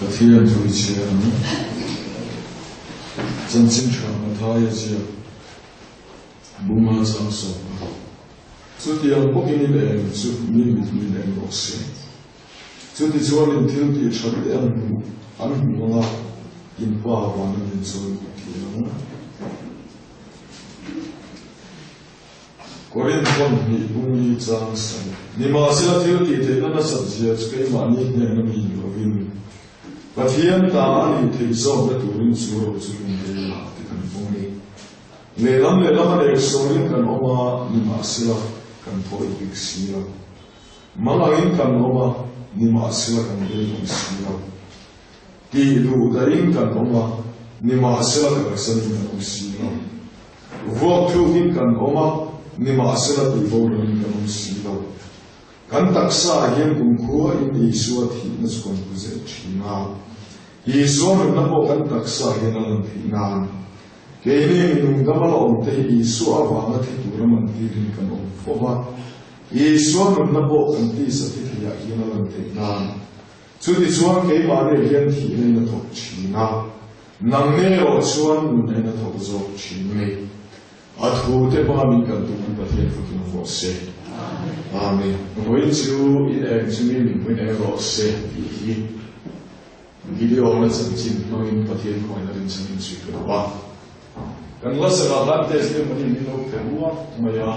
But here and to each year, chân chính trường thái gì bung mà sang sầu chút tiền bốc in để chút mình để bốc xí chút thì cho nên thiếu thì chọn để ăn mua in qua và nên cho thì nó có những con bị bung đi sang sầu nhưng mà sẽ thiếu thì thế nó sắp xếp cái mà như thế nó bị nhiều vin và thiên ta thì thấy rõ cái tuổi mình số rồi số mình để làm thì cần phong đi người lắm để số những cần ôm nhưng mà sẽ là cần thôi việc gì là mà là những cần ôm nhưng mà sẽ là cần để việc gì là kỳ đủ đã những cần ôm nhưng mà sẽ là cần sân việc gì là vô thu những cần ôm nhưng mà sẽ là bị vô những cần gì là kan taksa hian kum khua in isua thi na skon ku ze thina isua na bo kan taksa hian an thi nan ke ni minung gamal om te isua wa na thi tur man ti rin kan om fowa isua na bo kan ti sa thi thia hian an thi nan chu ti chuan ke ma re hian thi nei na thok thina nang ne ro chuan nu nei na thok zo thin nei a thu te ba min kan tu man pathian fukin vo se Amen. Với chú in em chú mình với em rõ sẽ bị video là chân chính nói in phát hiện khỏi là đến chân chính suy nghĩ qua. Cần là sẽ là làm test để mình nhìn được cái mua mà ya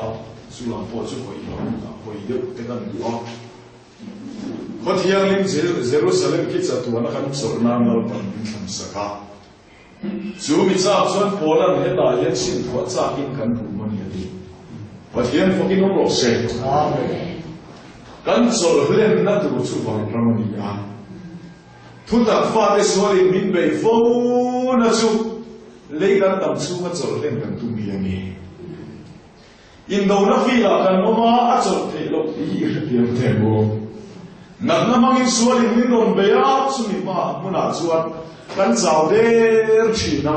chú làm phô chú hội được cái này mua. Có thiang lên Jerusalem kia cho tụi nó khăn sổ nam nó bằng thằng saka. Chú mình sao xuân phô là hết đại hiện sinh thoát ra kinh cần đủ mà đi. Và thiên phúc in ông sẽ căn sổ lên nát từ chú vàng Ramania thu tập pha để số đi mình về phố na chú lấy căn tầm chú mà sổ lên căn tu miệng nghe in đâu nó phi là căn mà ắt sổ thể lộc ý điểm thể bộ nằm nằm mang in số đi mình còn bé chú mình mà muốn ăn chuột căn giàu để chỉ na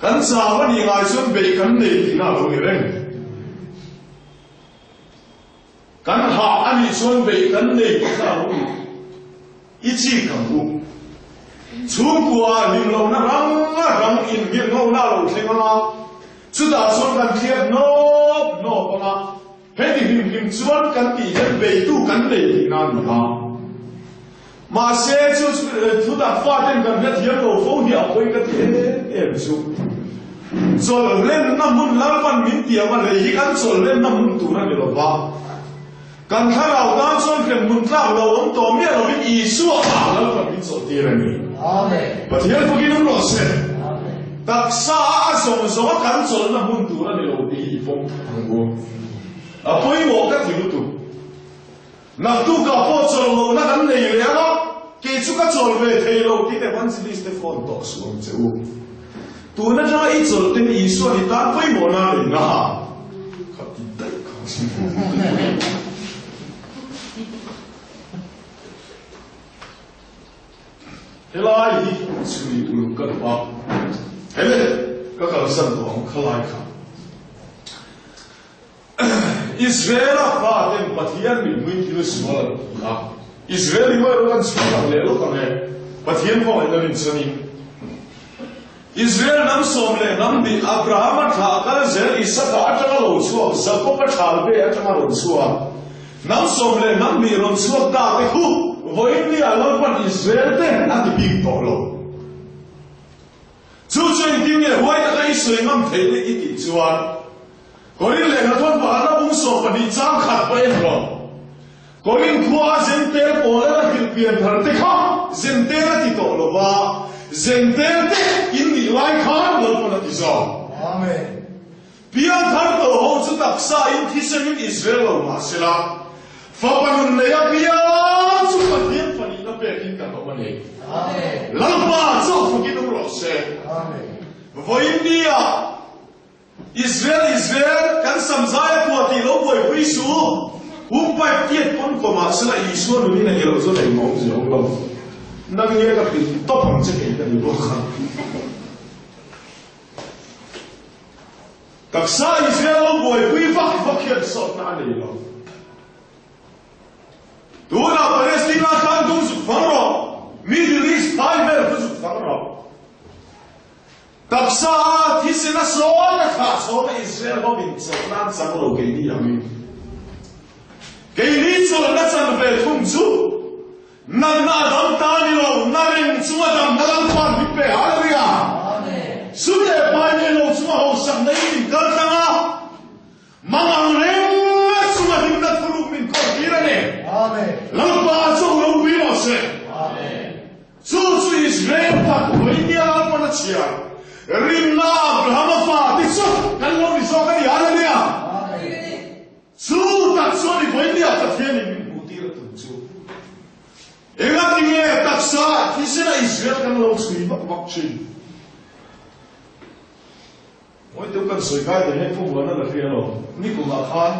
kan sa wa ni ngai sun be kan nei ti na lo ni reng kan ha ani sun be kan nei ti na lo i chi kan bu chu kwa lim lo na rang in mi no na lo theng na chu da sun kan thiet no pa he ti him chuan kan ti jen be tu kan nei ti na ni ha mà xe chú thu đặt pha trên gần cái thiệt đồ phố hiệu với cái thiệt em chú rồi lên năm mun lá văn miếng tiền mà lấy cái rồi lên năm mun tủ này được không? Cần thay đầu ta cho cái mun ta đầu ông tổ miết rồi bị ý xua à lá văn miếng rồi tiền này. Và thiệt có cái nó xe. Đặc sa sống cần rồi năm mun tủ này được bị phong thằng à bây giờ cái thiệt tủ nằm tu cả phố rồi nó cần này vậy đó. Khi chú các trò về thầy lâu thì để văn sĩ list phone đọc xuống chứ tụi nó cho ít rồi tên ý xuân thì ta với một na để ngã khắp đi tất thế là gì suy nghĩ tụi các bạn thế này các cái sản phẩm khá lai khá Israel phát triển phát triển mình mới kêu xuống là Israel mới rồi xuống làm lễ lúc này phát triển không phải là mình sơn Israel nam som le nam di Abraham tha ka zel Isaac atanga lo chuak Jacob thal be atanga lo chuak nam som le nam mi ron chuak ta ke hu voin ni alon pan Israel te ati big to lo chu chen ting ye hoi ta kai sui ngam thei le iti chuan korin le na thon pa na bung so pa ni chang khat pa em ro korin khua zen te po la kil pian thar te kha zen te ti to lo ba Zendente in the life hard work of Israel. Amen. Beyond Tarto holds the Taksa in Tisha in Israel, Masila. Fapanun Lea Beyond Supatian Fanina Bekin Kapamani. Amen. Lapa, so forgive the Rose. Amen. For India, Israel, can some Zaya Poti Lobo Prisu, who by Piet Poncomasila is one who in a Jerusalem Moses. Nang nghe gặp thì top bằng chiếc hình là nhiều không? Các xã Israel buổi quy vắc hiện sọt na này rồi. Tú là Palestine khăn tung sụp phẳng rồi. số Israel họ bình chọn nan sang lâu cái đi làm cái lý cho nó chẳng về không chú nan na đón ta đi lâu na lên chúng ta đón na làm quan bị bể hả đấy à suốt ngày bao nhiêu lâu chúng ta học sang đấy mình cần tăng à mang hàng lên chúng ta đi đặt phụ mình có gì đó nè làm ba chỗ lâu bị nó sẽ chú Israel ta với nhau mà nó chia rim na Abraham fa ti so kan lo ni so ka ya le ya su ta so ni voi dia ta thiên ni mu ti ra tu chu e ga ti nge ta sa ti se na Israel kan lo sui bak bak chin oi tu kan soi ka de he fu wa na la fi lo ni ku ma khan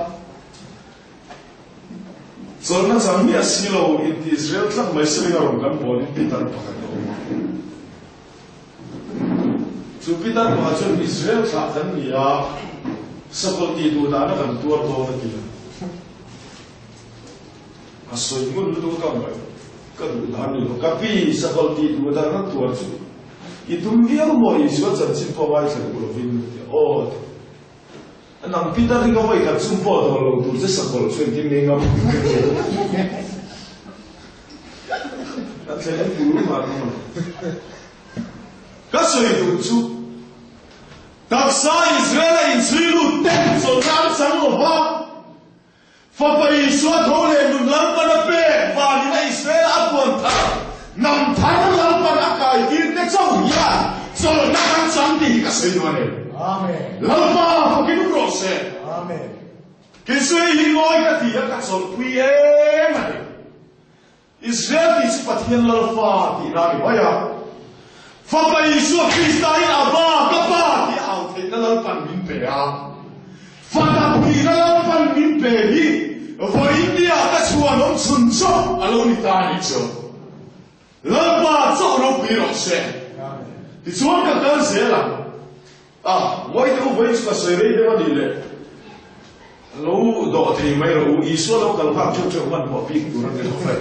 so na sam mi asilo in Israel tlak mai se na ro kan bo ni ti tar pa ka Jupiter macam Israel sahaja ni ya seperti itu dah nak keluar lagi. Asal itu dulu kan baik, kedudukan itu. Tapi seperti itu dah nak keluar tu. Itu dia mau Israel jangan pawai sebelum ini. Oh, nang Peter ni kau ikat sumpah kalau tu sebelum ini ni ngam. Nanti saya dulu mana. Kasih itu tu. Taksa Israel in Srilu ten so nan sang lo ba fa pa Isu thole nun lam pa na pe va ni na Israel apon tha nam than lam pa na kai ki te chau ya so na kan sang ti ka sei no ne amen lam pa fa ki nu ro se amen ke sei hi ngoi ka ti ka so pui e ma Israel ti si pathian lam fa ti ra ni ba ya fa pa Isu Krista in aba ka pa ti na lang pan min pe a fa ki na lang pan min pe hi vo India ta chuan om chun cho alo ni ta ni cho lang ba cho ro pi ro se ti chuan ka kan se la moi te voi ka se re de ma di le lo do thei mai ro I so lo kal phak chu chu man mo pi tu ran de lo fa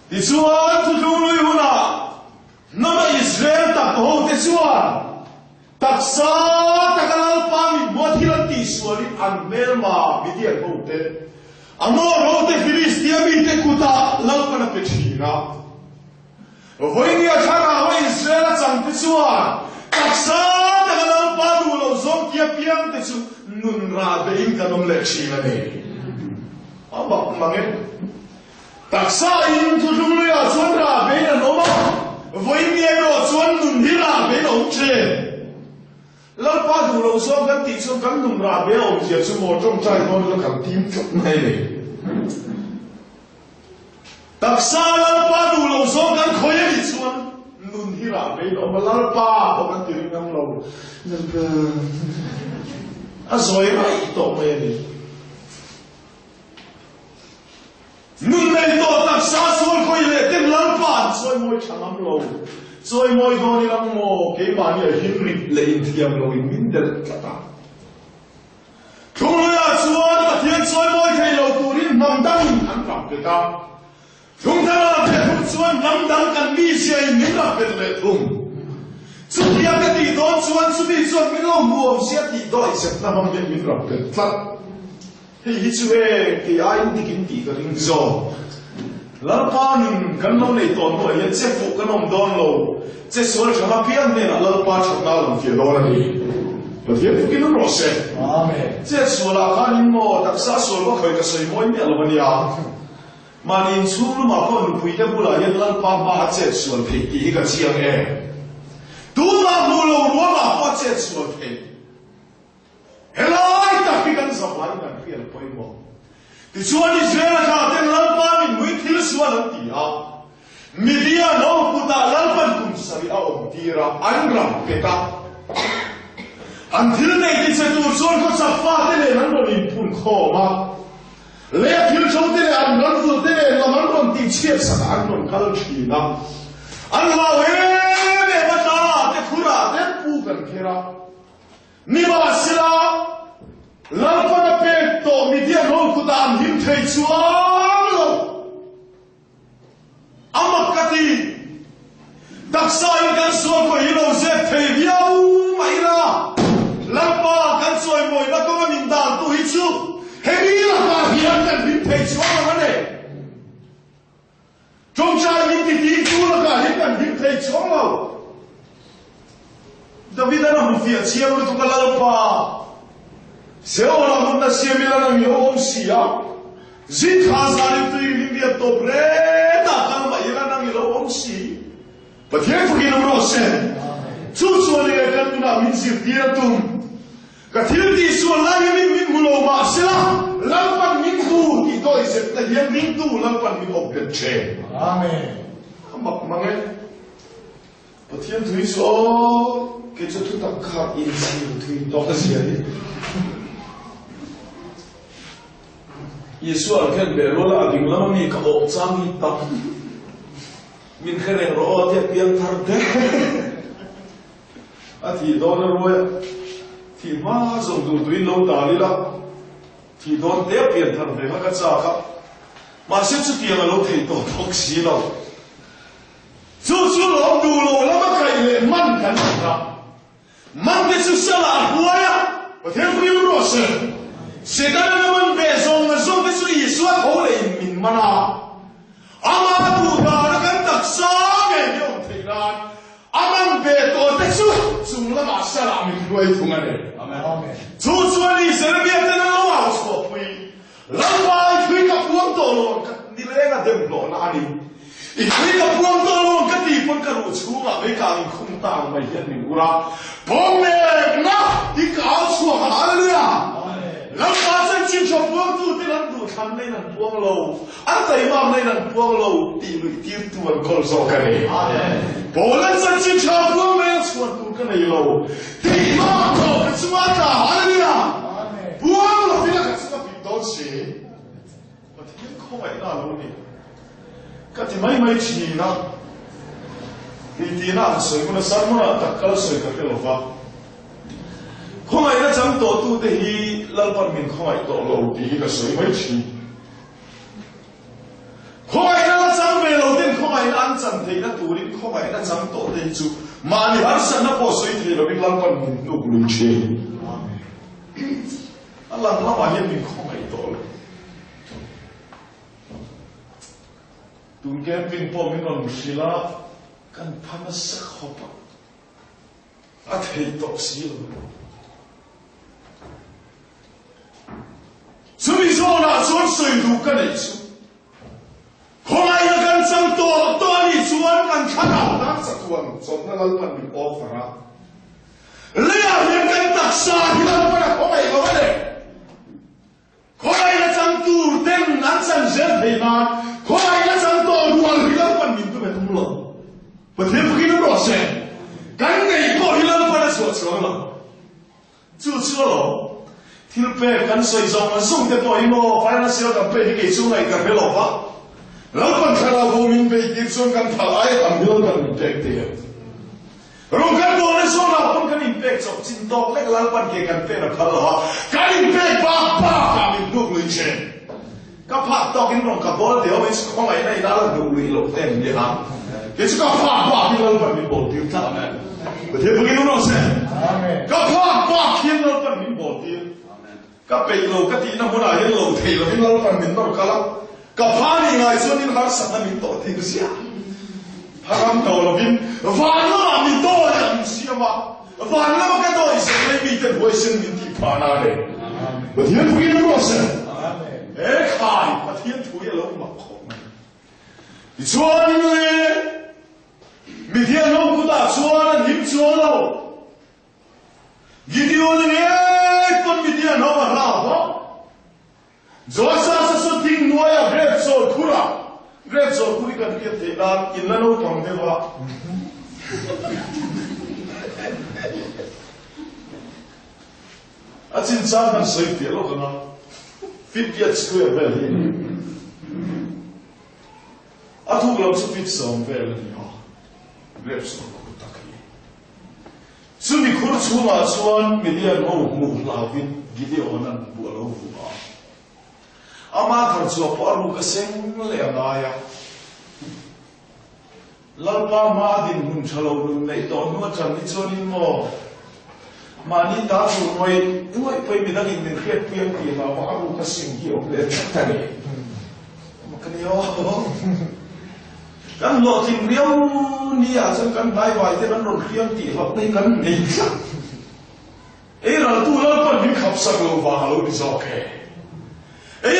ti chuan tu lu lu yu na nama Israel tak ho te chuan taksa takalal pa mi mothil ti suali an melma bidian ho te amo ro te Filistia mi te kuta lal pana pe thira voi ni athara ho Israel chang te chuan taksa takalal pa du lo zom kia piang te chu nun ra be in kanom le thina ne aba mangen taksa in tu lu ya chuan ra be na no ma với miếng đồ chuan nung đi ra bên ông chơi, lỡ ba đủ lâu sau cái tỷ số cái nung ra bên ông chơi số một trong trái con nó cầm tim chụp này này, đặc sao lỡ ba đủ lâu sau cái khối đi chuan nung đi ra bên ông mà lỡ ba có cái tiền năm lâu, rồi lại tổ mày đi, nung này tổ đặc sao xuôi khối lệ tên lỡ ba xuôi môi chẳng năm lâu. Rồi mọi người làm mồ cái bạn này hình rít lên thiam lôi min del kata. Chúng ta chuan và thiên soi mọi thầy lâu turin nằm đăng ăn làm cái ta. Chúng ta làm cái thùng chuan nằm đăng cần đi chơi min làm cái lệ thùng. Chúng ta cái gì đó chuan chúng đi chuan min lâu mua xe gì đó sẽ nằm bằng cái min làm cái ta. Thì chú cái ai đi kinh tế cái rình rò. Lỡ ba mình cần lâu này tồn tại hiện chế phụ cái nông đòn lâu chế số là chẳng phiền nên là lỡ ba chẳng nào làm phiền đó là gì và phiền phụ cái nó rõ rệt chế số là khá nín mò đặc sắc số có khởi cái sợi mối nhẹ là vấn đề mà nín xuống mà con bùi cái bùi là hiện lỡ ba chế số là phải tí cái chiang e tú mà bùi lâu đó mà có chế số phải hết lại ta khi cần sập lại cần phiền bồi mò thì chuan Israel là tên lỡ ba mình mới thiếu xuân làm gì à media nó cũng đã lỡ phần cùng sari ông đi ra anh làm cái ta anh thiếu này thì sẽ tụt xuân có sắp phá thế này nó liền phun khô mà lẽ thiếu châu thế này anh nó vừa thế này nó còn tìm chia sẻ anh còn khá là chỉ na anh bảo về mà ta cái khu ra cái phụ cần kia ra ni mà xí ra lỡ phần là pe tổ media nó cũng đã hiếm thấy chuan Amak kati, daksa xuống mà này trong trai những cái tí chú là cả những cần những thầy xuống đâu David đã làm việc chiêm với tụi cái pa Seo là một là chiêm là làm nhiều ông xì á Zit khá ra đi tùy những việc tốt rẽ ta khăn mà là làm nhiều ông xì và thế phải cái nó sen chú chú này cái cần là mình dịp đi ra tung cái thiếu đi xuống lại mình mua lô mà sẽ làm phần mình tu thì tôi sẽ là hiện mình tu làm phần mình học được chế amen không mặc mà nghe và thiên thủy số cái chỗ tôi tập khá in siêu thủy đó là gì đấy Yesu al khen bể lô là đừng lắm mình cả ổ trang mình tập mình khai rằng rõ thì tiếng thằng thế thì đó là rồi thì mà dùng đủ túi lâu đá đi đó thì đó tiếp tiền thằng thế mà cắt ra khác mà xếp chút tiền là lâu thì đó thóc xí đâu chú lâu đủ lâu lắm mà cái này mặn cái gì đó mặn cái sự sợ là hoa ya và thế không yêu rồi sự sẽ đã là mình về dùng cái sự ý xuất khẩu này mình mà nào ama đủ đá nó cần đặc sắc cái điều thì là Aman beto te su la ma sala mi duai thungane amen chú đi sẽ biết thế nó vào số pui lần vai pui cả buông tổ luôn đi lên là đêm lộ na đi pui cả buông tổ luôn cái gì phân cả rồi chú mà với cả mình không tao mày hiện mình ura bom nè na đi cả số hallelujah lần vai sẽ chinh cho buông tu thì lần tu tham lên là buông lâu anh thấy mà lên là buông lâu đi lùi tiêu tu ăn con số cái này amen bố lên sẽ chinh cho buông lên chuột tu cái này lâu thì mà thôi cái số ta hallelujah buông là vì là cái số bị đốt xí mà thì không phải là lâu đi cái thì mấy chỉ na thì na soi cũng là sao mà tất cả soi cái lâu va không phải là chẳng tổ tu thì lần phần mình không phải tổ lâu thì cái soi mấy chỉ không phải là chẳng về lâu thì không phải là ăn chẳng thì là tu thì không phải là chẳng tổ thì chú mà ni ăn sẵn nó bỏ soi thì là mình lần phần mình đủ lùi chế lần nó mà hiện mình không phải tổ Tun kem pin po min on musila kan phana sa khopa a thei to sil sumi zona zon soi du kan ei chu khomai na kan sang to ni chuan kan khana na sa tuan som na lal pan min ofara leya hian kan taksa hian pa khomai lo ne khomai na chang tur ten nan chan zel thei na khomai na chang to rual hilan pan min tu me tum lo pathe phi no ro se kan nei ko hilan pan so so lo chu lo thil pe kan soi zong an sung te po imo financial kan pe hi chu ngai kan pe lo fa lo pan khara go min pe ki chung kan tha ai am hilan kan tek te rong kan do ne so na pon kan impact so chin dok lek lan pan ke kan pe na khal lo kan impact pa ka min duk lui chen các bạn to cái lòng cả bố thì ông ấy không phải này đã là đủ lì lộc tiền gì hả? Cái chứ các bạn qua cái lần phần mình bổ tiêu thật này, thế bây giờ nó sẽ các bạn qua cái lần phần mình bổ tiêu, các bây giờ các tí nó muốn là cái lộc thì là cái lần phần mình nó cả lắm, các bạn thì ngày xưa nên hắn sẵn là mình tổ thì cái gì à? Hắn đầu là mình vạn nó là mình tổ là mình gì mà, vạn nó cái tổ sẽ lấy bị tên hồi sinh mình thì phá na đấy, thế bây giờ nó sẽ khai mà thiên thú ya lâu mà không thì chuan người mình thiên lâu cũng đã chuan hiểm chuan lâu video này con mình thiên lâu mà lao đó rồi sao sao tiếng nói à red zone khui cần kia thế là in là lâu bằng thế mà à chính xác là sấy tiền lâu rồi fit square vel hi a thu lam su fit som vel ni ha rep so ko takhi su mi khur chu ma chuan million ho mu la vin video nan bu lo vu ba ama thar chu par mu ka seng le na ya lalpa ma din hun chalo nun nei to no chan ni chonin mo mani ta su noi pe mi da in khret piang pi ma wa ru ka sing hi ok le tak ta ni yo kan lo tim riau ni asan kan bai bai te kan ron kriang ti hop nei kan nei ka ra tu la par bi khap sak lo wa lo bi zo ke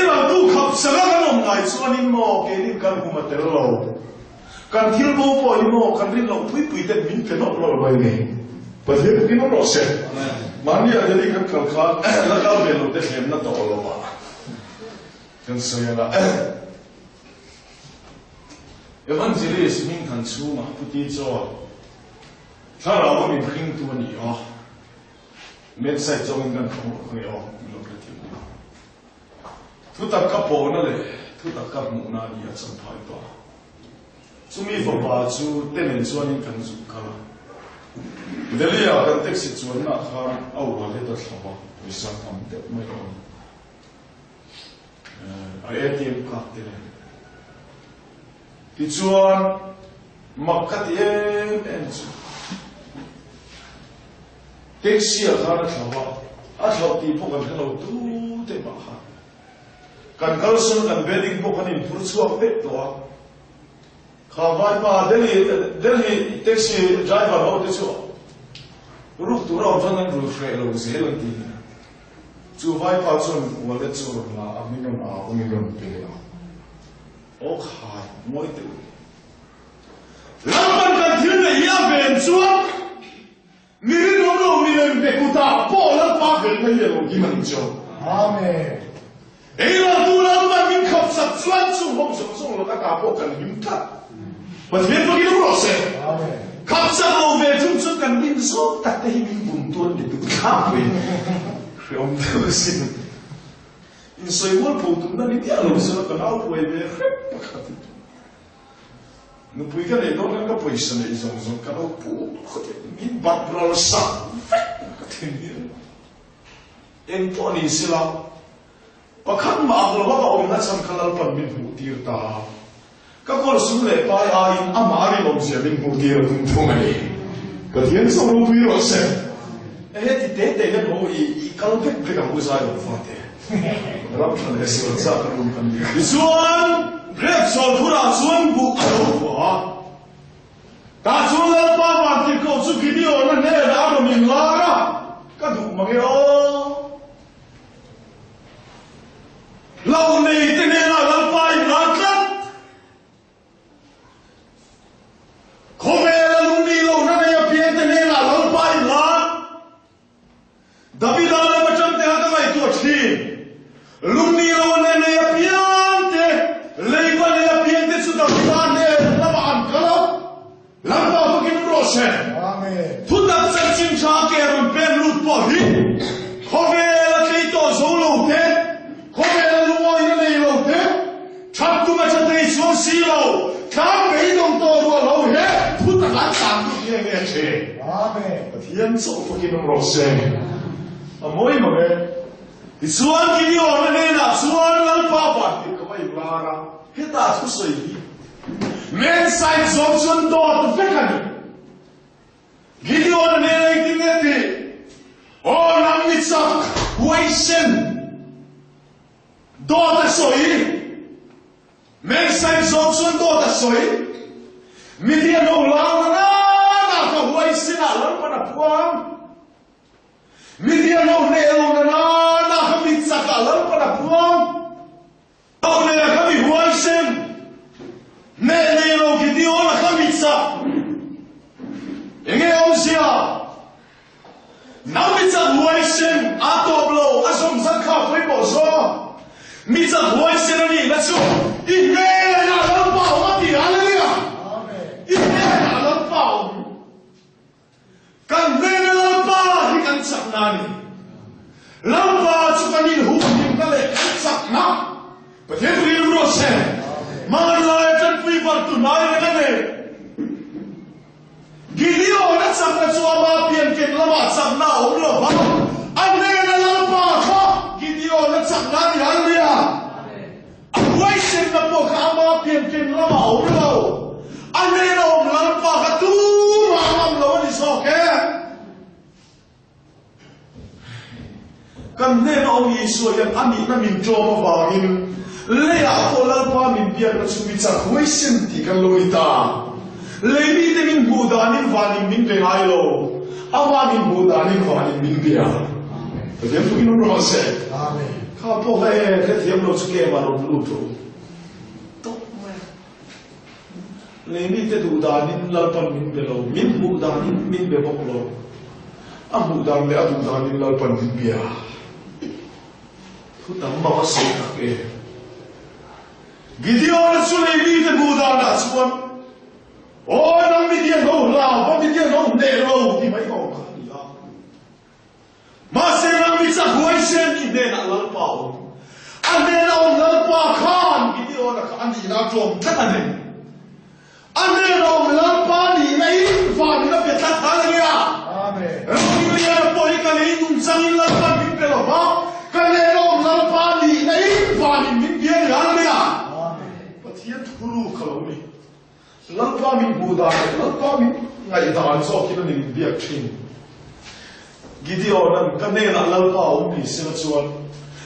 ra tu khap sak kan om ngai chuan in mo ke ni kan hu ma tel lo kan thil bo po ni mo kan rin lo pui pui te min ke no lo bai nei pa he ki no lo se mani a ni kan khal kha la ka be lo te hem na to lo ba kan so ya la Evangelist min kan chu ma puti cho thara wa min khing tu ni yo met sai cho min kan ko yo lo ka ti tu ta ka po na le tu ta ka mu na ni a cham phai pa chu mi fo pa chu te nen chuan in kan zu ka delia kan tek si chuan na kha au wa le ta thwa wi sa tham te mai ko ATM card te Ti chuan makkat em chu taxi a khana thawa a thau ti pho kan hello tu te ba kha kan kalson kan wedding pho kan in phur chuak te to kha vai pa delhi taxi driver ho te chu ruk tu ro chan an ru fre lo se lo ti chu vai pa chon wallet chu la a minum pe o khai moi te lamban kan thil ne ya ben chuan mi ri no mi len be kuta po la pa gel ne ye lo gi man cho amen la tu lamban min khap sat chuan chu hom song lo ka po kan him ta ba thil pa gi ro se amen khap sa lo ve chu kan min so ta te hi min bun tuan de tu kha ve khom de sin in soi wol po tu na ni dia lo se ka au po e be no pui ka le no ka po isa ne zo ka au po min ba bro sa ka te ni en to ni sila pa khan ma lo ba om na sam khalal pan min hu tir ta ka ko su le pa ai ama ri lo se min hu tir tum tum ai ka tien so lo pui ro se ti te ka no i kal pe ka mu sa lo fa te Raptan es wird Sachen an die. Zuan, Rebsol Pura Zuan Bu Alwa. Da Zuan Papa ti ko su video na ne da no min lara. Ka du ma yo. Lau ne te ne na la pai la ka. Come la lundi lo na ne ya pie te ne na la pai la. David ala macam te ha mai to thi. Lumiro ne piante, lei va ne piante su da piante, la van kala, la va fucking rose. Amen. Tutta searching chake on per lut po hi. Come la che to solo te, come la luo in nei lo te. Chap tu ma chate so silo, ka bei dong to ro lo he. Tutta la san tu ne che. Amen. Tien so fucking rose. Amoi mo be. Suan kini orang nena, suan lang papa, di kawai belara, kita tu soi. Men sai Johnson do tu fekani. Kini orang nena itu ngerti. Oh nang mitsak, waisen. Do tu soi. Men sai Johnson do tu soi. Media no lang na ka waisen alam pada puang. Media no nelo na. Sakalan pada puang, awalnya kami huaisen, nelo kita orang kami sa, ini omsia, nabi sa huaisen atau blo, asam zakah riboso, misa huaisen ni macam, ini nak lampau mati alia, ini nak lampau, kan lampau ikan saknani. Lampa sukanin hukum kale sak na, betul itu rose. Mana yang pui waktu naik kene. Gini orang sampai suama pian ken lama sak na orang lama. Ane na lampa kah? Gini orang sak na ni alia. Aku isen na po kama pian ken lama orang lama. Ane na orang lampa katu ramam lawan isoke. Kan ne na om Yesus yang ani na min jom bangin lấy áo cô lal pa mình biết là chúng mình chắc quay xin thì cái lối ta lấy đi thì mình bù đà nên vào mình về ngay lâu ama mình bù đà nên vào mình bia vậy thì tôi nói rồi sẽ khá po về cái thiệp nó sẽ mà nó lụt rồi tốt mà lấy đi thì bù đà nên lal pa mình về lâu mình bù đà nên mình về bốc lâu bù đà lấy bù đà nên lal pa mình bia tôi tắm bao giờ cái Gideon sulle vite budana suan. Oh, nang Midian no la, ba Midian no nero di mai ko ka. Ma se nang mi sa huai sen ki de na lal pao. Ane na on lal pa khan Gideon ka andi na tom ta ane. Ane na on lal pa ni mai fa ni na pe ta ta ya. Amen. Ni ya po ni ka ni nung sang lal pa ni pe lo ba. Ka ne na on lal pa ni mai fa ni min bien ya ya. Thiên guru kaloni, lalpa mi buddha, lalpa mi ngay đàn so khi nó nên việc trình. Gideon anh cái này là lalpa ông bị sinh chuan.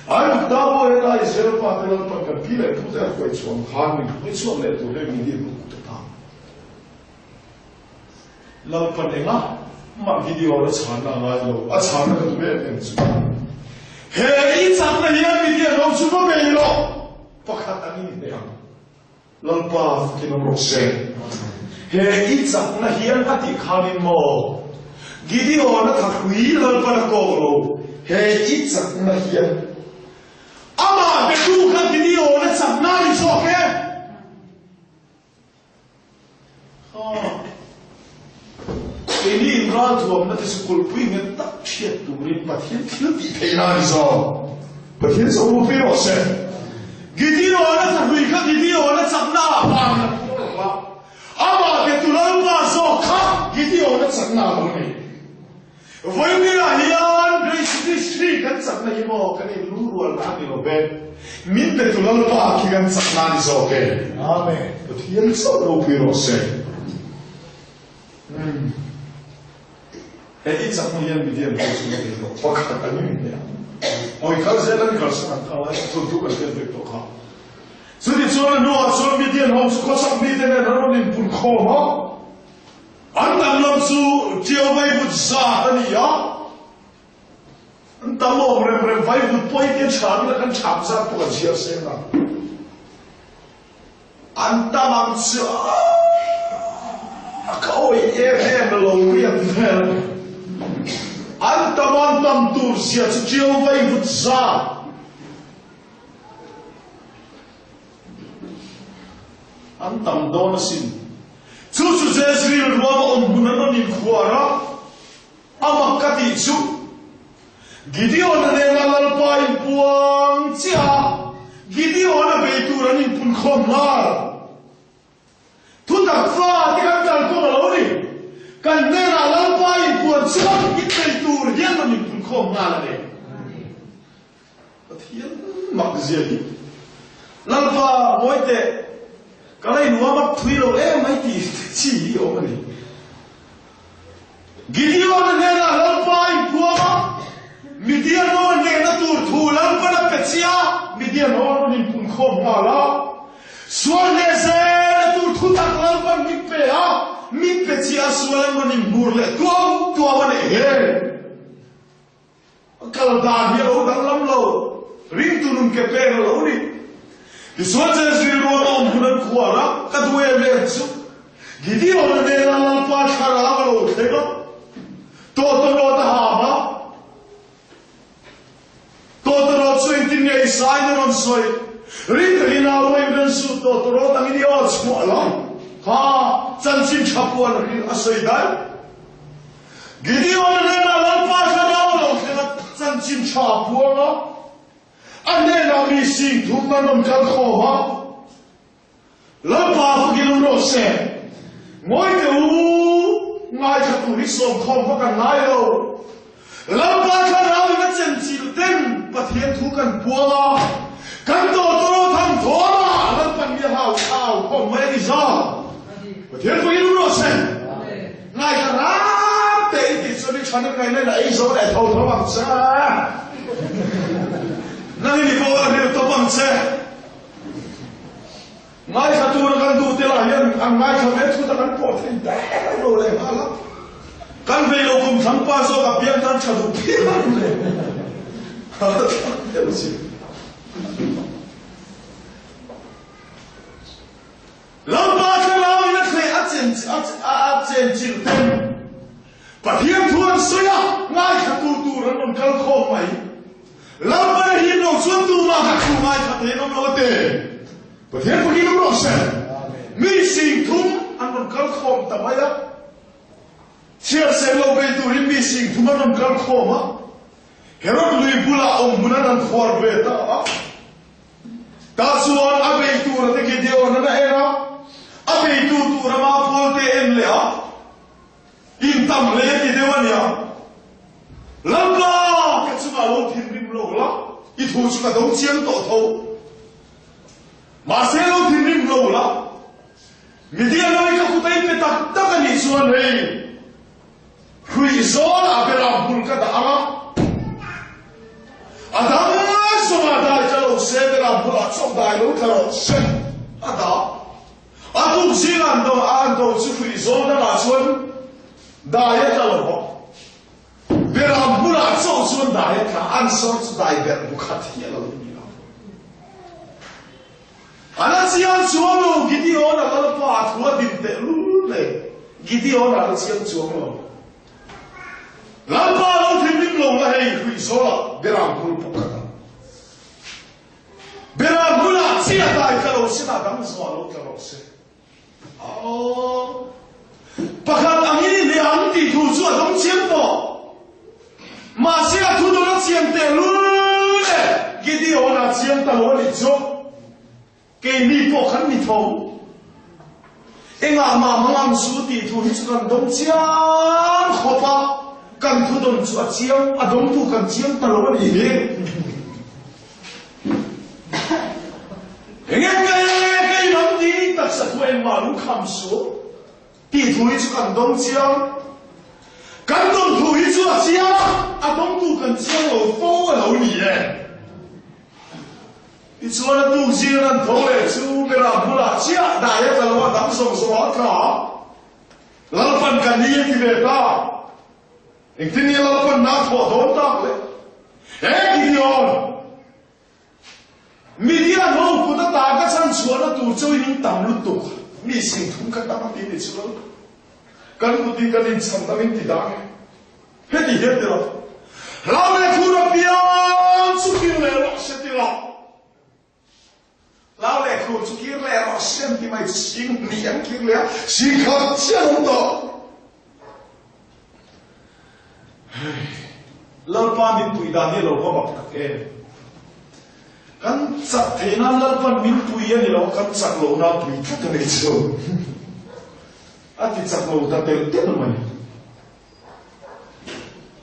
Anh đã bao giờ lại sinh lalpa cái lalpa cái pi lại thu ra quay chuan han mình quay chuan lại tụi này mình đi một chút thang. Lalpa này ngã, mà Gideon nó chán là ngay lâu, chán là cái tụi này nên chuan. Hey, ít chắc là hiện Gideon ông chú nó về rồi, bắt anh đi này. Lalpa kinong rokse. He itzak na hiyan ati kanin mo. Gideon na kakui lalpa na koro. He itzak na hiyan. Ama betu ka Gideon na saknari soke. Ini imran tuam na tisikul pui ngan tak siya turin pathian tilati kainani so. Pathian sa umupi rokse. Gideon na sakui ka Gideon na sakna pang na pura. Ama ke tulang pa so ka Gideon na sakna muni. Voi mi la hiyan Krishna kan sakna imo kan luru al ni lo ben. Min pe tulang pa ki kan sakna ni so ke. Amen. Pathian so ro piro se. Edit sakna hiyan Gideon ko so ke lo. Pakat ani ni. Oi kalzelan kalsan kawai tutu kan ke to ka. So the children know our son Midian homes because of Midian and running pun koma. Antam lam su Jehovah would sa ania. Antam mo rem vai would point in chan na kan chap sa to chia se na. Antam am su kau ye lo rian vel. Antam tur sia Jehovah would sa. Antam dona sin. Chuchu Jezreel ruwa on bunano ni kuara. Amakati chu. Gideon na lalpa impuang chia. Gideon na beituran impun khomar. Tutak fa di kan kal ko maloni. Kan nena lalpa impuang chia gitbeitur yan na impun khomar le. Pathian magziadi. Lalpa moite Kalai nuamak tuilo mai ti chi o mani. Gideon na lalpa impuang. Midian no na tur thulan para petsia. Midian no ni pun khom hala. Suan le se tur thutak lalpa mipe ha. Mipe chia suan no ni burle. Tu awane he. Kalada dia lo dang lam lo. Ring tunun ke pe lo ni. Di suat Jezreel ruwa bulan kuara kadue lesu. Gideon na lalpa khara lo thega. To no ta haba. Totoro suintin niya isay na ron soy. Rito hinaway rin su totoro tang ini ots mo alam. Ha, chansin chapuan rin asoy dahil. Gideon na lalpa khara lo thega chansin chapuan ha. Ane na mising tumanom kalkoma. Lalpa fagilong rose. Ngoy te ngay katuri som kompa ka ngayo. Lalpa khara na chansin ten pathian thu kan puala kan to tham thora lan pan mi hau ko mai ni za pathian ko ilu ro sen ngai ka ra te ti so ni chan ngai na ai zo le thau thau bang sa nang ni ko ni to bang sa ngay khát tu kan tu te la hian ang ngay khát ve tu ta kan po the da lo le hala kan ve lo kum tham pa so ka pian tan cha du pi le ha ta si lam pa ka lao ina khle a chen chil tem pa hian thuan soya ngay khát tu ran on kal kho mai lam pa hi no chuan tu ma ka tu ngay khát he no lo te but here we give us me sing thum and kal khom tamaya chia se lo be tu ri me sing thum and kal khoma heron lui bula om bunan an khor be ta suan abe tu ra te ke dio na era abe tu ra ma fol te en le a in tam le ti de wan ya lamba ka chuma lo thin rim lo la I thu chu ka dong chiang to tho Marcelo Tinim Lola, Medianoica Kutape Takani Swan Hay, who is all Abera Bulka the Ama Adama Somada said that I'm brought some dialogue, said Ada Adu Zilando Ando Sufrizona last one, Diet Alabo Vera Bulat so diet, and sorts diet Bukati yellow. Anasian suamo Gideon a little part what did the rule Gideon Anasian suamo Lampa out him long hey who saw Beram Pulpaka Beramula see a fellow Sinagam swallow Carose Oh Pakat Amin the auntie who saw don't simple Masia to the Siente Lule Gideon at Sienta Lolito Kay mi po kan mi thong Enga ma mangam su ti thu hi kan dong chiang khopa kan thu dong chu chiang adong thu kan chiang ta lo ni he Enga kay nam ti tak sa thu en ma lu kham su ti thu hi kan dong chiang kan dong thu hi chu chiang adong thu kan chiang lo fo lo ni he It's one of those Zealand toilets who get a bullet. See, diet, and what I'm so car. Lalpan can eat it. And then you lalpan not for don't talk. Eh, Gideon. Media no put a target and swallow to join in Tamluto. Missing from Katama in its road. Can put it in something in the dark. Petty hit it up. Love food of beyond to kill them, set it up. Lao lệ khu chú kia lệ họ xem thì mày xin miệng kia lệ xin không chân đó Lal pa min pui da ni lo ko bak tak e kan sak thena lal pan min pui ya ni lo kan sak lo na pui thak ni chu ati sak lo ta tel tel mai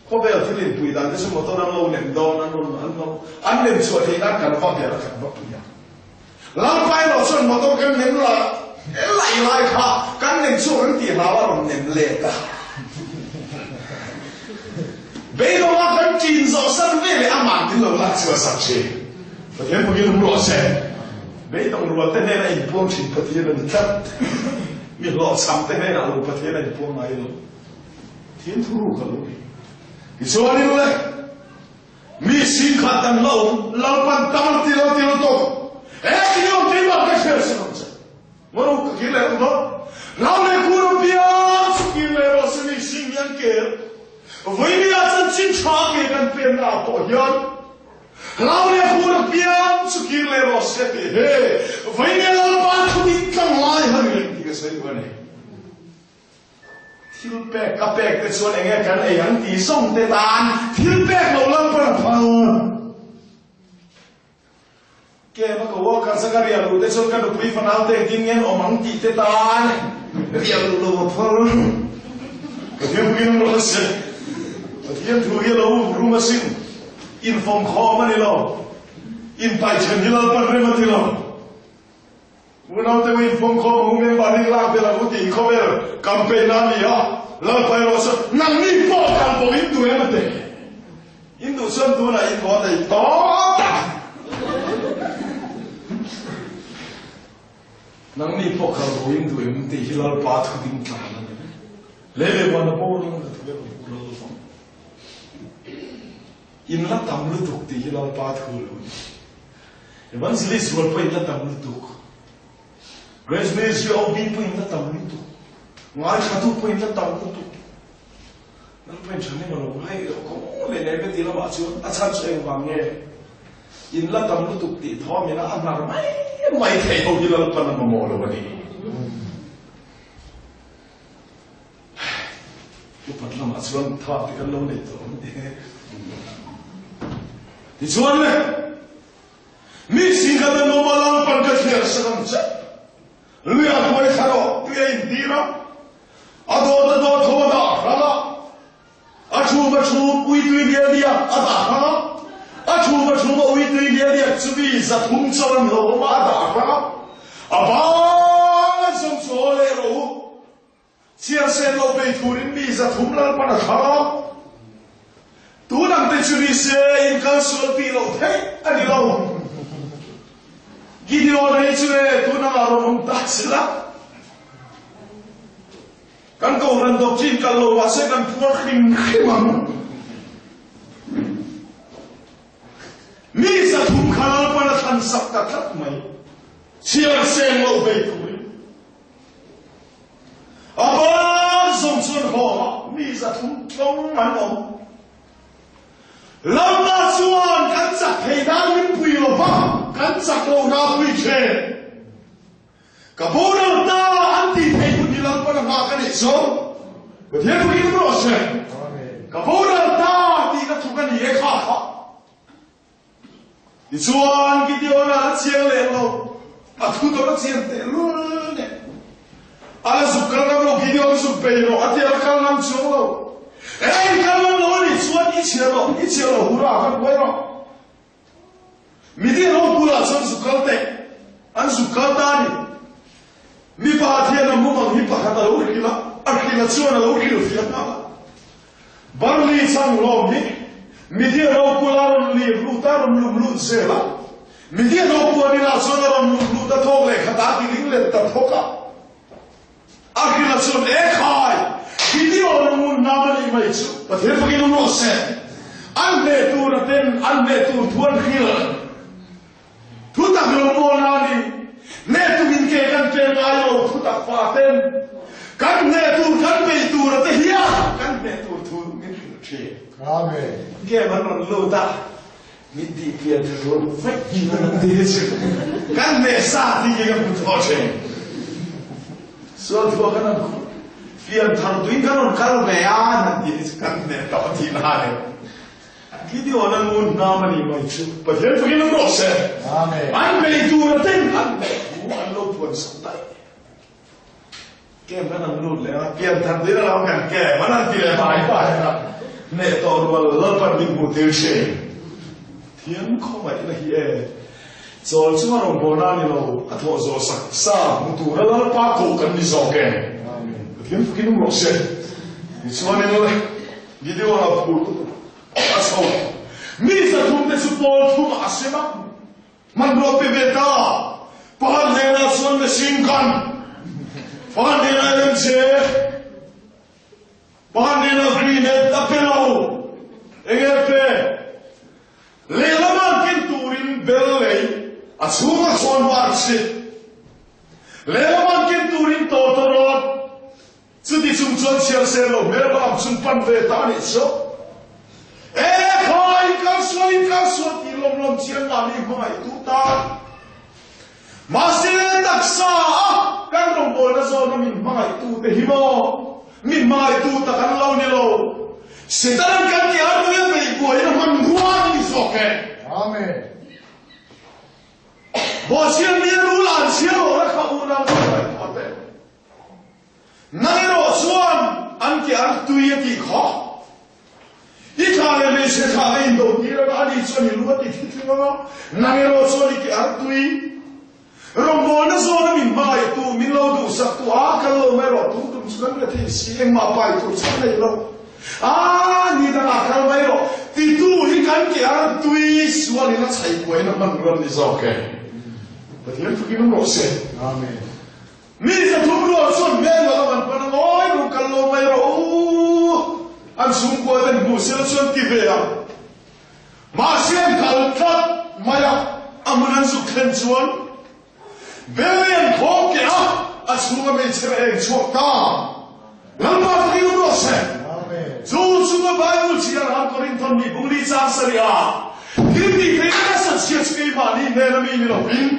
ko be ati le pui da ni so motor an lo nem do an nem chu thena kan fa be ra kan bak ya Lam pai lo son motor kan nem la lai kha kan nem chu an ti la wa nem le ka Bây giờ là con chín giờ sân về lại ăn mặn thì lâu lắm chưa sắp xếp. Và thế một cái lúa xe, bây giờ lúa thế này là in buông chín phát hiện là thật, mình lúa sắm thế này là lúa phát hiện là buông ngay luôn. Thiên thu cả luôn. Cái số này luôn, mi xin khát ăn lâu, lâu pan tam tiêu to. Cái điều gì mà cái chuyện sao vậy? Mà nó cái này nó, lâu này cũng biết, cái này nó sẽ mi xin nhận kia. Với bây giờ chính xác cái cần tiền nào tổ hiến, lão này phụ được tiền, sự kiện này nó sẽ bị hệ. Với bây giờ bạn không đi căng lại hơn nữa thì cái gì vậy này? Thiếu bạc, các bạc cái số này nghe cái này hắn tí xong tê tan, thiếu bạc nó lắm phải không? Cái mà có cái sao cái riêng cái số cái đồ quý phần nào tê tin nghe ông mắng tí tê tan, riêng đồ một phần, cái chuyện nó sẽ Thiên thu hi lo ruma sin in phong kho mani lo in pai chen hi lo pan re mati lo unau te in phong kho mu me ba ni la pe la ku ti kho be campaign na ni ha la pai lo so nang ni po kan po in tu e mate in tu son tu na in ko dai to ta เ nang ni pokal roin du em te hilal pa thu ding tla na lele wan bo nang na thule ro fam in la tam lu tuk te hilal pa thu lu evan silis wal pa in la tam lu tuk grace ministry au bin pa in la tam lu tuk ngai khatu pa in la tam lu tuk nang pen chane ma lo hai ko le ne be ti la ba chu a chan che wang nge in la tam lu tuk ti tho mi na an na mai thei ho hilal pa na mo lo ni ku pat la ma chuan tha ti kan lo nei to ti chuan le mi sin ka no ma lang pan ka thia sam cha lu ya ko ai kharo tu ai dira ado do tho da rala a chu ba chu ui tu dia dia a da ha a chu ba chu ui tu dia dia chu bi za thum chon lo ma da ha a ba som cho le ro chia se lo be thurin bi za thum la pa na ha tu nang te chu bi se in ka so pi lo thei ani lo Gideon ai chu tu nang a ro mong ta sila kan ko ran dok chin kan lo wa se kan puar khim khimam mi sa thum khalal pa na than sak ta thak mai chia se lo be thurin aba som chon ho mi sa thum tlong man om lama chuan kan chak thei dang min pui lo ba kan chak lo na pui che ka bono ta anti thei ku dilang pa na ma ka ni so ko thia ku ni ro se ka bono ta ti ka thu ka ni e kha kha ni chuan ki dio na chiang le lo a thu to na chiang te lu ne ala su ka na lo ki dio su pe lo a ti ka nam chu lo ei ka lo ni chuan i che lo hura ka ko ro mi di lo pula chuan su ka te an su ka ta ni mi pa thia na mu ma mi pa ka ta lo ki la a ki la chuan lo ki lo fia na bar li sang lo mi di lo pula ro li lu ta ro lu se la mi di lo pula ni la chuan ro lu ta thok le kha ta ti ling le ta thoka a ki la chuan e khai Gideon mun namani mai chu pathe pagin no se an le tu raten an le tu thuan khil thu ta lo mo na ni ne tu min ke kan te na yo thu ta fa ten kan ne tu kan pe tu rate hiya kan ne tu thu min che amen ke man lo ta mi di pia tu ro fa ki na de che kan ne sa ti ke kan thu che so thu kan Fian thằng tuyên kan kal me a na ti kan ne ta ti na ne Gideon an mun na mani mai chu pa hian pagin ro se amen an be tu na ten an be an lo puan sa tai ke man an lo le a pian thằng tuyên la kan ke man an ti le bai pa na ne to ro lo pa ding bu te che thian kho mai la hi e zo chu ma ro bo na ni lo a tho zo sa mu tu la la pa ko kan ni zo ke Gideon pagin mo se ni chuan ni le Gideon a pu Asal, misa thum te support thum asema, man ro pe beta, pahan dena son machine gun, pahan dena LMG, pahan dena grenade tapelo, engepe, lelaman kinturin bellei, asuma son warsit, lelaman kinturin totorot, sudi sumson siaselo, merba sumpan beta ni so. Kan so ti lom chiang la ni mai tu ta ma se tak sa kan rom bol na so min mai tu te hi mo min mai tu ta kan lo ni lo se tan kan ki ar tu be ko ina man ruwa ni so ke amen bo sia ni ru lan sia ro kha u na so ta te na ro suan an ki ar tu ye ti kha Ikale me se kha indo tira ani choni luati thithino nangero choni ki artui rombo na zona min mai tu min lo du sak tu a kalo me ro tu tu sunan le thi si eng ma pai tu chak nei lo a ni da na kal mai ro ti tu hi kan ki artui suani na chai ko na man ron ni zo ke pathian tu ki no se amen mi sa thum ro chon me lo man pan ngoi ru kal lo mai ro an sum ko den bu sel chon ti ve ya ma sian kal trat maya amunan su khen chuan belian khom ke a chunga me chere chok ta lamma ki ro se zo chunga bible chia ran korinthon ni bungli cha saria kimni feina sa chia chke ma ni ne na mi lo bin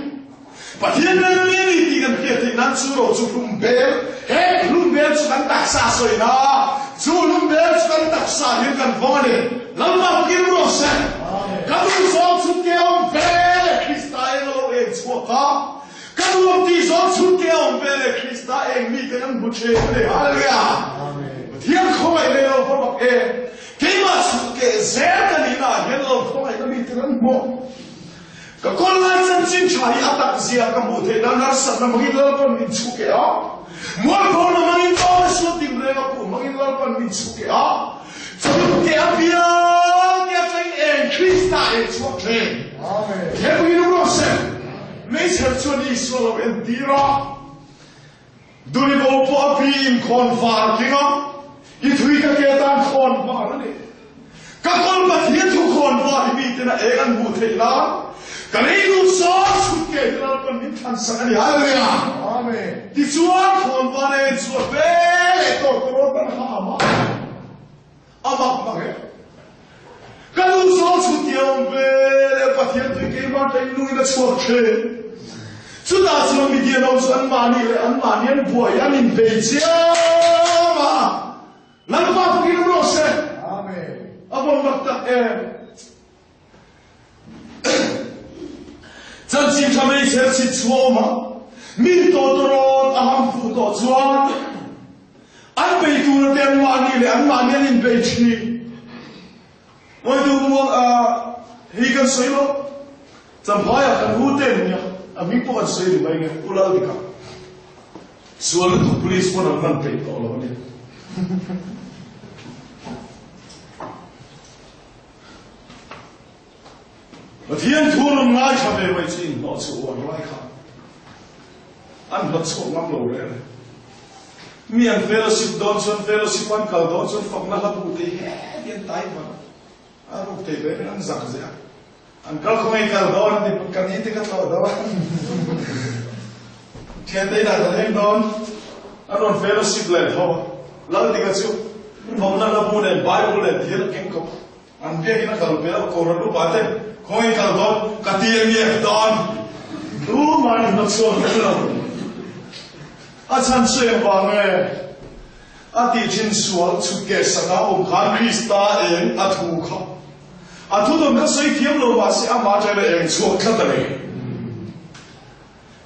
pathian na ni ni ti kan phe ti nan chu ro chu lum bel he lum bel chu kan tak sa soi na chu lum bel chu kan tak sa hin kan vong ne lamma ki ro se kan du so chu ke om bel kristailo e chu ka kan du ti so chu ke om bel krista e mi kan bu che le hallelujah thiam khoi le lo ho e ke ma chu ke zer kan ni na he lo khoi ka mi kan mo ka kon la chan chin chai atak zia ka mu the na nar sa na magi lo pon min chu ke a mo ko na magi to su tim re ka pu magi lo pon min chu ke a chu ke a pia ke chai en krista e chu ke amen ke wi no se me ser chu ni so lo en tira duri go po pi in kon far kinga i thui ka ke tan kon far ni ka kon ba thi thu kon far mi te na e an bu the la Kalinu so suke dal pan min than sakani hallelujah amen ti chuan khon bare chu be to tan ha ma ama he kalu so suke on be pathian tu ke ma tai nu ina chu ke chu da chu mi dia no san ma ni an bo ya min be chia ma lan pa ki no se amen abon makta真心他们一些去错吗？民多多罗阿姆多错，安北都的电话你连马年林北去，我都一个水咯，怎么呀？很固定呀，民不敢水里面的，不老的看，说了都 police 不能南北到了呢。天土龙爱看的位置，我出我来看，俺不错俺老人，面fellowship 当中 fellowship 班考当中放那个不得，点大嘛，啊不得别人咋子呀？俺搞空一考当，你不干一这个考当，天天那个听当，俺弄 fellowship 来好，老这个就放那个不能 Bible 来听了听过，俺别给那考别了，考了都白的。Kau ingkar don, katil ni don, tu mana nak suruh kita? Acan suruh bangai, ati chin suruh cukai sana kan Krista eng atu kau, atu tu nak suruh tiap lo masih amat ada eng suruh kita ni.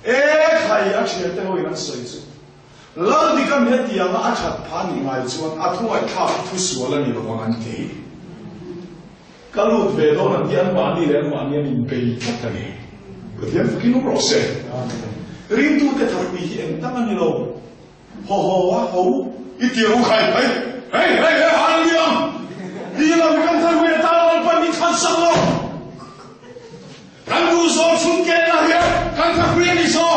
Hai asyik teh orang suruh tu, lalu di kan hati yang acat pani mai suruh atu mai kau tu suruh lah ni orang nanti. Kalau vedo nanti an mani min bei katani. Kemudian begini proses. Rindu ke terpilih yang tangan ni lo. Ho. Itu yang kai. Hei, haliam. Dia bukan terpilih tangan pan di kansan lo. Kan du so suke lah ya. Kan terpilih ni so.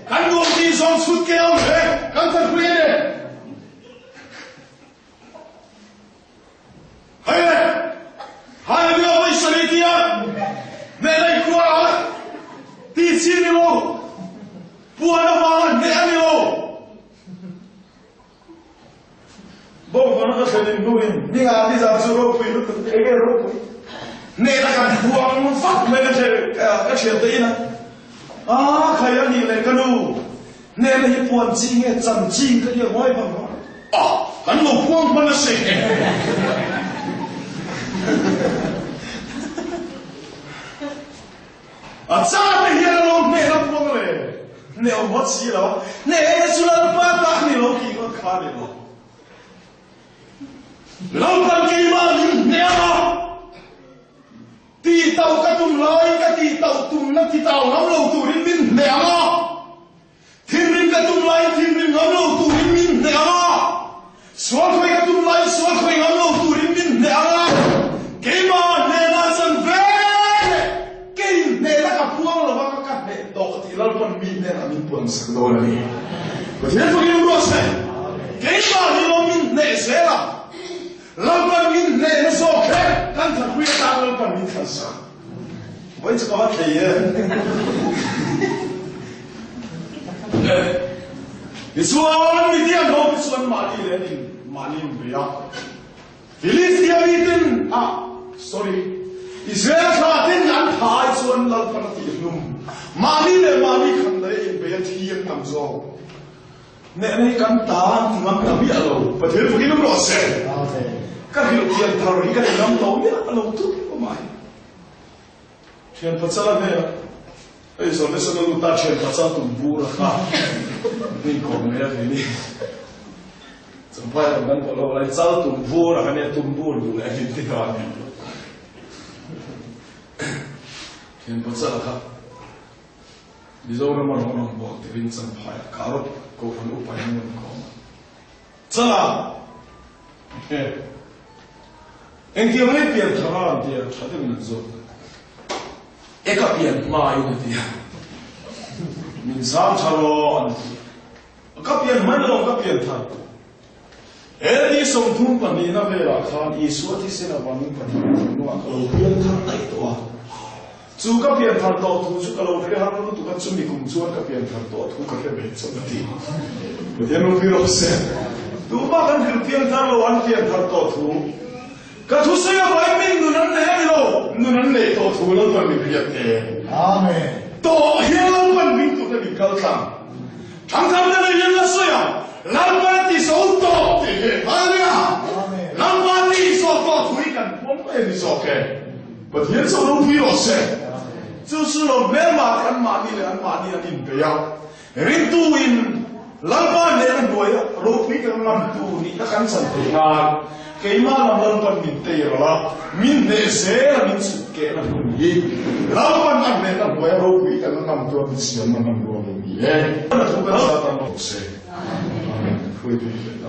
Kan du di so suke lah ya. Kan terpilih. Hai dia oi selitia, nelai kuah, di sini lo, buat apa nelai lo, bawa mana kesenin duin, ni ada satu rokok itu, rokok, nelai kan buang fak mereka kecil tu ina, kayak ni le kanu, nelai buat jingga, jam jingga dia mau apa? Kan lo buang mana sih? Acara hilang lo, nela buang le, nela buat sih lo, nela sudah patah ni lo, kira kali lo. Lawan keimanan nela, ti tahu katum lain, ti tahu tum nak ti tahu ngam lo turin min nela, tirin katum lain, tirin ngam lo turin min nela, suat kau katum lain, suat kau ngam lo turin min nela. Keimanan nela sangat, keim nela kapuang lo bangka kat, dok ti lawan mi ne amin puan sak do la ni ko thian fu im ro se ke ma ni lo min ne se la lam pa min ne no so ke kan tha hui ta lo pa min tha sa wai cha ka the ye Isuan mi dia no isuan mali le ni mali mbia Philistia itin sorry Israel kha tin nan tha isuan lal pa ti num mali le mali khan le in be thiam tam zo ne ne kan ta ngam ta bi alo pa thil fu kinum lo se ka hi lo tian thar ri ka nam lo ya alo tu ko mai thian pa chala ne ei so ne so no ta thian pa chala tum bu ra kha ni ko me ya ni zum pai la ban ko lo lai chala tum bu ra ka ne tum bu lu la hin ti ka ni thian pa chala kha Dizora marong bo tirin sang phai karot ko an upai ngon ko chala en ki mane pian thara dia thade min zo eka pian ma yu dia min sam tharo an ka pian man lo ka pian thar edi som thum pan ni na vela khan isu ti se na ban pan no ka lo pian thar tai to chu ka pian thar to thu chu ka lo thre ha no tu ka chu mi kum chuan ka pian thar to thu ka ke be chu na ti ko dia no pi ro se tu ba kan hil pian thar lo an pian thar to thu ka thu se ga bai min nu nan ne lo nu nan le to thu lo to mi pian te amen to he lo ban min tu ka ni kal sang thang tham na yen la so ya lam ba ti so to ti he hallelujah amen lam ba ti so to thu kan pom pe ni so ke but here so no pi ro se 就是了，没嘛看马尼了，马尼了，你不要。人都因老板那个多呀，老皮个那都你那看上的啊，给嘛那老板民得了，民那些民是给那东西，老板那那多呀，老皮个那多的钱那多东西，那这个啥子东西？会对的。